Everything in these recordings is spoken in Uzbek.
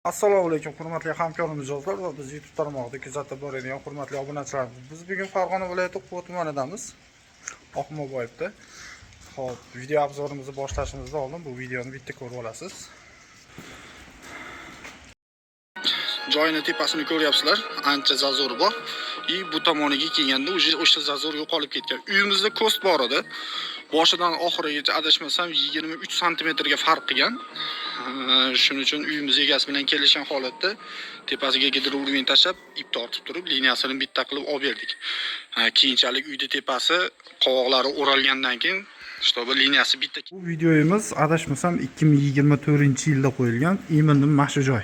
Assalomu alaykum hurmatli hamkorlar mijozlar va biz YouTube tarmog'ida kuzatib boradigan hurmatli obunachilarimiz. Biz bugun Farg'ona viloyati Quva tumanidamiz. Oqmoboyevda. Xo'p, video obzorimizni boshlashimizdan oldin bu videoni bitta ko'rib olasiz. Joyning tepasini ko'ryapsizlar, ancha zazor bor. Bu tomoniga kelganda o'sha zazor yo'qolib ketgan. Uyimizda ko'st bor edi. Boshidan oxirigacha adashmasam 23 sm ga farq qilgan. Shuning uchun uyimiz egasi bilan kelishgan holatda tepasiga gidrourin tashlab, ip tortib turib, liniyasini bitta qilib olib berdik. Keyinchalik uyda tepasi qovoqlari o'ralgandan keyin shtobi liniyasi bitta. Bu videomiz adashmasam 2024-yilda qo'yilgan. Iminning mashhur joy.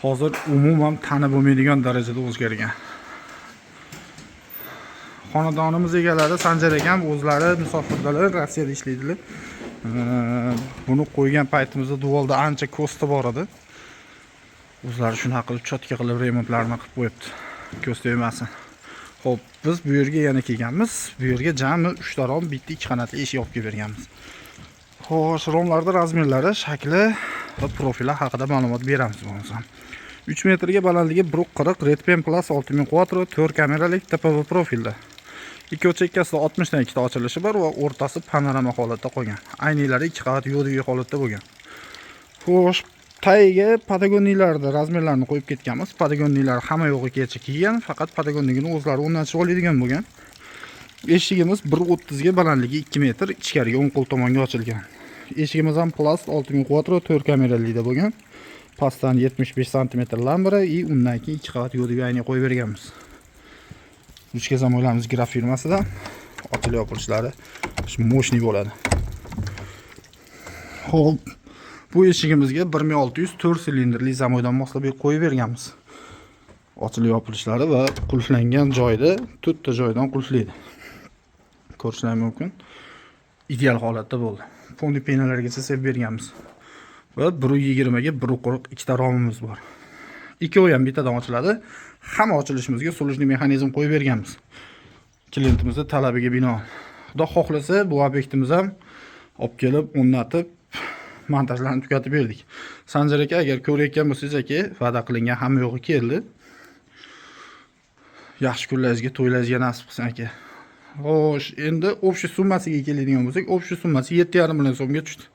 Hozir umuman tanib bo'lmaydigan darajada o'zgargan. Xonadonimiz egalari Sanjar akam o'zlari musofirdalar, Rossiyada ishlaydilar. Buni qo'ygan paytimizda duvalda ancha ko'sti bor edi. O'zlari shunaqa qilib chotka qilib remontlarni qilib qo'yibdi. Ko'sti emasin. Xo'p, biz bu yerga yana kelganmiz. Bu yerga jami 3 ta rom, bitta 2 qanotli eshik olib kelib berganmiz. Xo'sh, romlarda razmerlari, shakli va profili haqida ma'lumot beramiz bo'lmasam. 3 metrga balandligi 1.40 Redpen Plus 6000 Quattro 4 kamerali TPV profilda. Ikki chekkasida 60 dan ikkita ochilishi bor va o'rtasi panorama holatda qolgan. Ayniklari 2 qavat yo'l holatda bo'lgan. Xo'sh, tagiga Patagoniylarda razmerlarni qo'yib ketganmiz. Patagoniylar hamma yo'g'igacha kelgan, faqat Patagoniyni o'zlari o'rnatib oladigan bo'lgan. Eshigimiz 1.30 ga balandligi 2 metr, ichkariga o'ng qo'l tomonga ochilgan. Eshigimiz ham Plus 6000 Quattro 4 kameralikda bo'lgan. Pastdan 75 sm lambra va undan keyin 2 qavat yo'lga ayni qo'yib berganmiz. Ruchka zamoylarimiz Graf firmasida ochilib yopilishlari moshni bo'ladi. Xo'p, bu eshigimizga 1600 4 silindrli zamoydan moslab qo'yib berganmiz. Ochilib yopilishlari va qulflangan joyda 4 ta joydan qulflaydi. Ko'rishlar mumkin. Ideal holatda bo'ldi. Fondi penalargacha sevib berganmiz. Va 1.20 ga 1.40 ikkita romimiz bor. Ikkovi ham bittadan ochiladi. Hamma ochilishimizga sulujni mexanizm qo'yib berganmiz. Klientimizning talabiga binoan. Xudo xohlasa, bu obyektimiz ham olib kelib, o'rnatib, montajlarni tugatib berdik. Sanjar aka, agar ko'rayotgan bo'lsangiz aka, va'da qilingan hamma yo'g'i keldi. Yaxshi kunlaringizga, to'ylaringizga nasib qilsin aka. Xo'sh, endi общий summasiga keladigan bo'lsak, общий summasi 7,5 million so'mga tushdi.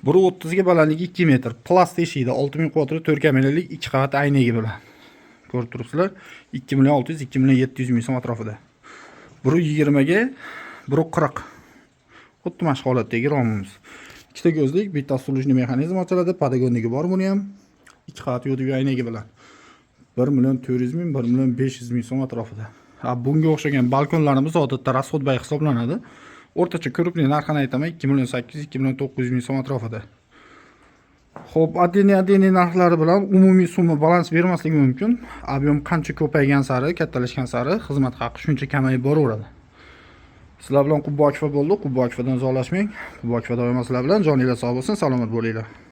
1.30 ga balandligi 2 metr, plast eshikda 6000 Quattro 4 kamerali 2 qavat aynagi bilan. Ko'rib turibsizlar, 2 million 600 2 million 700 ming so'm atrofida. 1.20 ga 1.40. Xuddi mana shu holatdagi romimiz. Ikkita ko'zlik, bitta sulujni mexanizm ochiladi, Patagoniyga bor buni ham 2 qavat yo'lga aynagi bilan. 1 million 400 ming, 1 million 500 ming so'm atrofida. Bunga o'xshagan balkonlarimiz odatda rasxodbay hisoblanadi. O'rtacha ko'ripning narxini aytaman, 2 million 800 2 million 900 ming so'm atrofida. Xo'p, adeniy narxlari bilan umumiy summa balans bermasligi mumkin. Ob'yom qancha ko'paygan sari, kattalashgan sari xizmat haqi shuncha kamayib boraveradi. Sizlar bilan Qubbokova bo'ldi. Qubbokovadan uzolashmang. Qubbokova doimo sizlar bilan. Joningiz sog' bo'lsin, salomat bo'linglar.